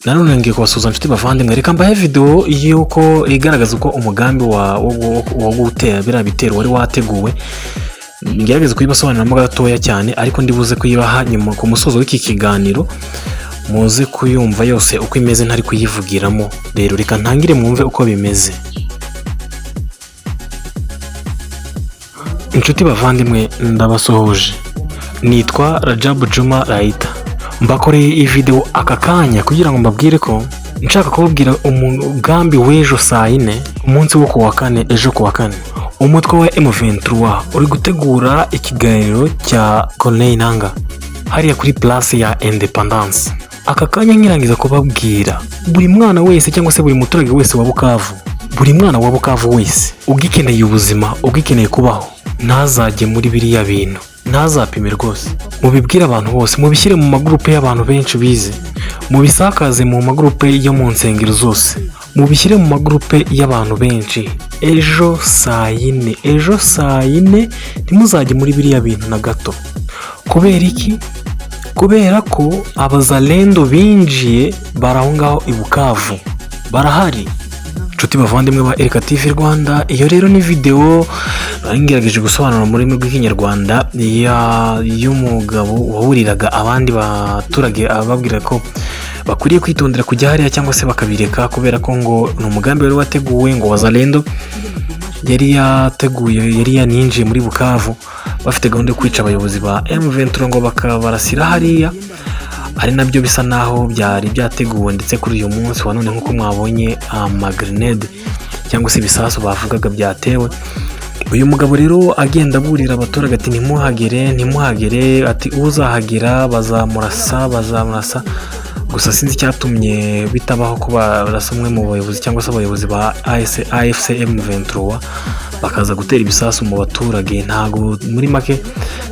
nanone ngiye kubasuhuza inshuti bavandimwe, reka mbahe video yuko igaragaza uko umugambi wo gutera biriya bitero wari wateguwe. Ngerageza kuyibasobanuramo gatoya cyane, ariko ndibuze kuyibaha nyuma ku musozo w'iki kiganiro, muze kuyumva yose uko imeze ntari kuyivugiramo. Rero reka ntangire mwumve uko bimeze. Inshuti bavandimwe ndabasuhuje, nitwa Rajabu Juma Raita. Mbakoreye iyi video aka kanya kugira ngo mbabwire ko nshaka kubabwira umugambi w'ejo saa 4 umunsi wo kuwa kane, ejo kuwa kane, umutwe wa M23 uri gutegura ikiganiro cya Colonel Nanga hariya kuri place ya Independence. Aka kanya nkirangiza kubabwira, buri mwana wese cyangwa se buri muturage wese wa Bukavu, buri mwana wa Bukavu wese ugikeneye ubuzima, ugikeneye kubaho, ntazajye muri biriya bintu, ntazapime rwose. Mubibwira abantu bose, mubishyire mu magrupe y'abantu benshi bize, mubisakaze mu magrupe yo mu nsengero zose, mubishyire mu magrupe y'abantu benshi. Ejo saa 4 ntimuzajye muri biriya bintu na gato. Kubera iki? Kubera ko abazalendo binjiye baraho ngaho i Bukavu, barahari. Inshuti bavandimwe ba Erika TV Rwanda, iyo rero ni video ngerageje gusobanura muri rw'ikinyarwanda y'umugabo wahuriraga abandi baturage, ababwira ko bakwiriye kwitondera kujya hariya cyangwa se bakabireka, kubera ko ngo ni umugambi wari wateguwe, ngo wazalendo yari yaninjiye muri Bukavu bafite gahunda yo kwica abayobozi ba M23 ngo bakabarasira hariya. Ari nabyo bisa naho byari byateguwe, ndetse kuri uyu munsi wa none nk'uko mwabonye amagrenade cyangwa se ibisasu bavugaga byatewe. Uyu mugabo rero agenda aburira abaturage ati ntimuhagere, ati uzahagera bazamurasa. Gusa sinzi icyatumye bitabaho ko barasa umwe mu bayobozi cyangwa se abayobozi ba AFC M23 bakaza gutera ibisasu mu baturage. Ntago muri make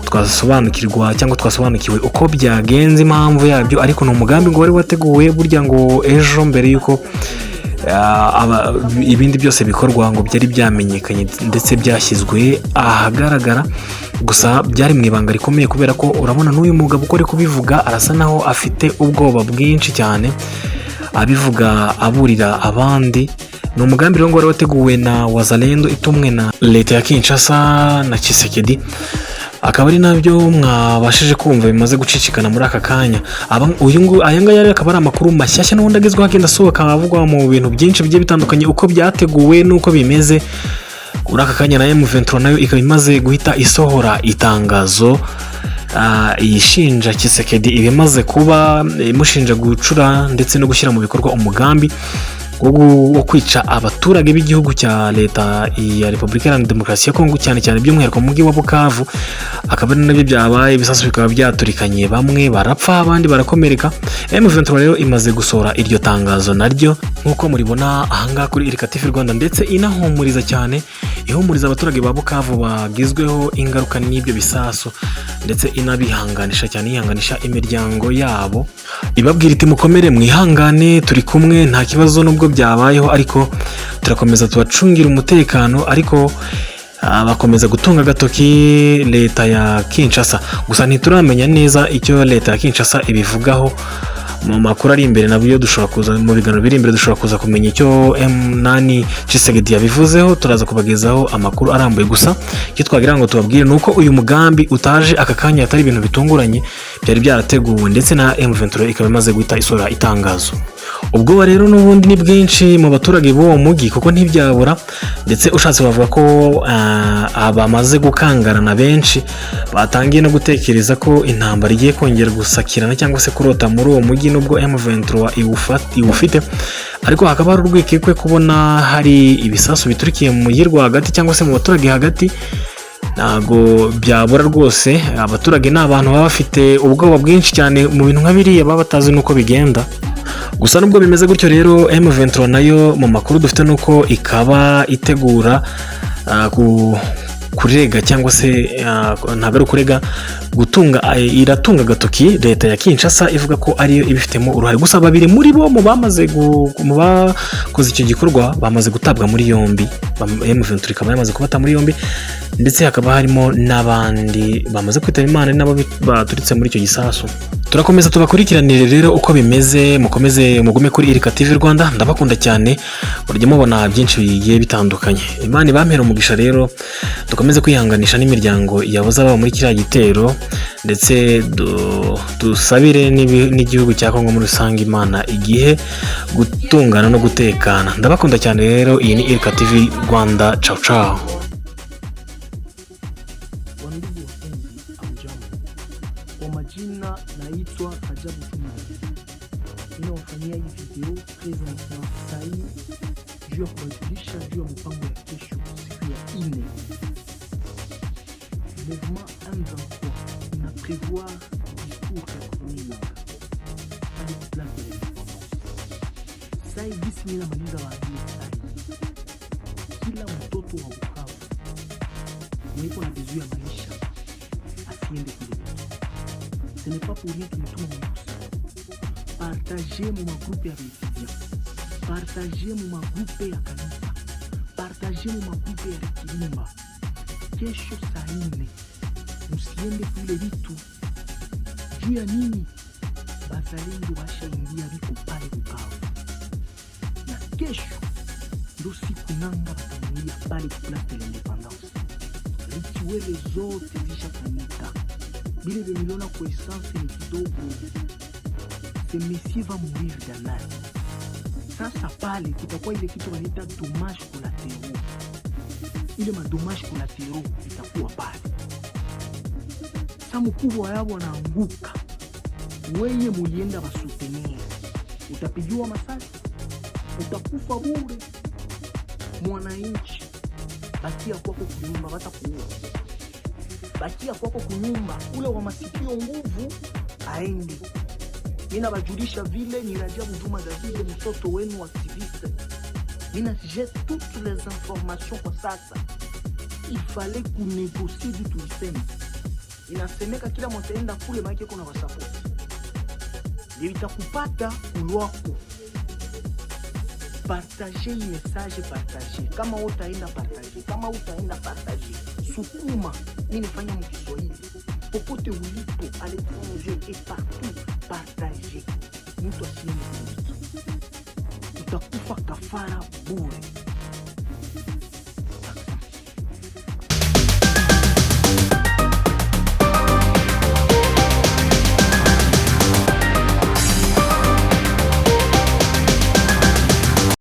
twasobanukirwa cyangwa twasobanukiwe uko byagenze impamvu yabyo, ariko ni umugambi ngo wari wateguwe burya ngo ejo mbere yuko ibindi byose bikorwa ngo byari byamenyekanye ndetse byashyizwe ahagaragara. Gusa byari mu ibanga rikomeye, kubera ko urabona n'uyu mugabo uko ari kubivuga arasa naho afite ubwoba bwinshi cyane, abivuga aburira abandi. Ni umugambi rero ngo wari wateguwe na wazalendo itumwe na leta ya Kinshasa na Tshisekedi. Akaba ari nabyo mwabashije kumva bimaze gucicikana muri aka kanya. Aya ngaya akaba ari amakuru mashyashya n'ubundi agezweho, agenda asohoka avugwa mu bintu byinshi bigiye bitandukanye, uko byateguwe n'uko bimeze. Uri aka kanya na M23 nayo ikaba imaze guhita isohora itangazo ishinja Tshisekedi ibimaze kuba imushinja gucura ndetse no gushyira mu bikorwa umugambi wo kwica abaturage b'igihugu cya leta ya Repubulika Iharanira Demokarasi ya Kongo, cyane cyane by'umwihariko mu mujyi wa Bukavu. Akaba ari nabyo byabaye, ibisasu bikaba byaturikanye, bamwe barapfa abandi barakomereka. M23 rero imaze gusohora iryo tangazo naryo nk'uko muribona ahangaha kuri Erika TV Rwanda, ndetse inahumuriza cyane, ihumuriza abaturage ba Bukavu bagizweho ingaruka n'ibyo bisasu, ndetse inabihanganisha cyane, yihanganisha imiryango yabo, ibabwira iti mukomere, mwihangane, turi kumwe, nta kibazo nubwo byabayeho, ariko turakomeza tubacungira umutekano. Ariko bakomeza gutunga agatoki leta ya Kinshasa. Gusa ntituramenya neza icyo leta ya Kinshasa ibivugaho. Mu makuru ari imbere nabyo dushobora kuza, mu biganiro biri imbere dushobora kuza kumenya icyo M8 Tshisekedi yabivuzeho, turaza kubagezaho amakuru arambuye. Gusa icyo twagira ngo tubabwire nuko uyu mugambi utaje aka kanya, atari ibintu bitunguranye, byari byarateguwe, ndetse na M23 ikaba imaze guhita isohora itangazo. Ubwo rero n'ubundi ni bwinshi mu baturage b'uwo mujyi, kuko ntibyabura, ndetse ushatse bavuga ko abamaze gukangarana benshi batangiye no gutekereza ko intambara igiye kongera gusakirana cyangwa se kurota muri uwo mujyi nubwo M23 iwufite. Ariko hakaba hari urwikekwe kubona hari ibisasu biturikiye mu mujyi rwagati cyangwa se mu baturage hagati. Ntago byabura rwose, abaturage ni abantu baba bafite ubwoba bwinshi cyane mu bintu nka biriya, baba batazi nuko bigenda. Gusa nubwo bimeze gutyo rero, M23 nayo mu makuru dufite nuko ikaba itegura kurega cyangwa se ntabwo ari ukurega, iratunga agatoki leta ya Kinshasa, ivuga ko ariyo ibifitemo uruhare. Gusa babiri muri bo mu bakoze icyo gikorwa bamaze gutabwa muri yombi, M23 ikaba yamaze kubata muri yombi, ndetse hakaba harimo n'abandi bamaze kwitaba Imana nabo baturitse muri icyo gisasu. turakomeza tubakurikiranire rero uko bimeze, mukomeze mugume kuri Irika TV Rwanda. Ndabakunda cyane, burya mubona byinshi bigiye bitandukanye. Imana ibampera umugisha rero, dukomeze kwihanganisha n'imiryango yabuze ababo muri kiriya gitero, ndetse dusabire n'igihugu cya Kongo muri rusange, Imana igihe gutungana no gutekana. Ndabakunda cyane rero, iyi ni Irika TV Rwanda. Ciao ciao. Kwa majina naitwa Ajabu Tuma. Ninawafanyia hii video presentement sahi juu ya kuwajulisha juu ya mpango ya kesho, siku ya 4. Mouvement M23 ina prévoir discours ya kutumia hadi plan de l'indépendance. Sahi gisi mina maliza waambie sahi, kila mtoto wa Bukavu mwenye na besoin ya maisha asiende kule. Ce n'est pas pour rien que nous sommes tous. Partagez mon groupe ya étudiants. Partagez mon groupe ya kanisa. Partagez mon groupe ya kilima. Kesho saa 4 msiende kule vitu. Juu ya nini? Bazalendo washaingia viko pale Bukavu. Na kesho ndo siku nanga wataingia pale place de l'indépendance. Rituele zote zishafanyika. Bile de miliona kwa essence ni kidogo. Ce monsieur va mourir d'anal. Sasa pale kutakuwa ile kitu wanaita dommage collatéraux. Ile madommage collatéraux itakuwa pale. Sasa mkubwa yao anaanguka. Wewe mulienda basutenir. Utapigiwa masasi. Utakufa bure. Mwananchi bakia kwako kunyumba watakuua. Bakia kwako kunyumba, ule wa masikio nguvu aende. Nina bajulisha vile ni Rajabu Tuma David, mtoto wenu activiste. Nina j'ai toutes les informations kwa sasa. Il fallait kunégocier du tout sema. Inasemeka kila mtaenda kule maana kuna wasupport. Nitakupata ulwako. Partager le message, partager. Kama utaenda partager, kama utaenda partager. Sukuma, mimi nifanya mkiswahili. Popote ulipo, à l'étranger et partout, partager.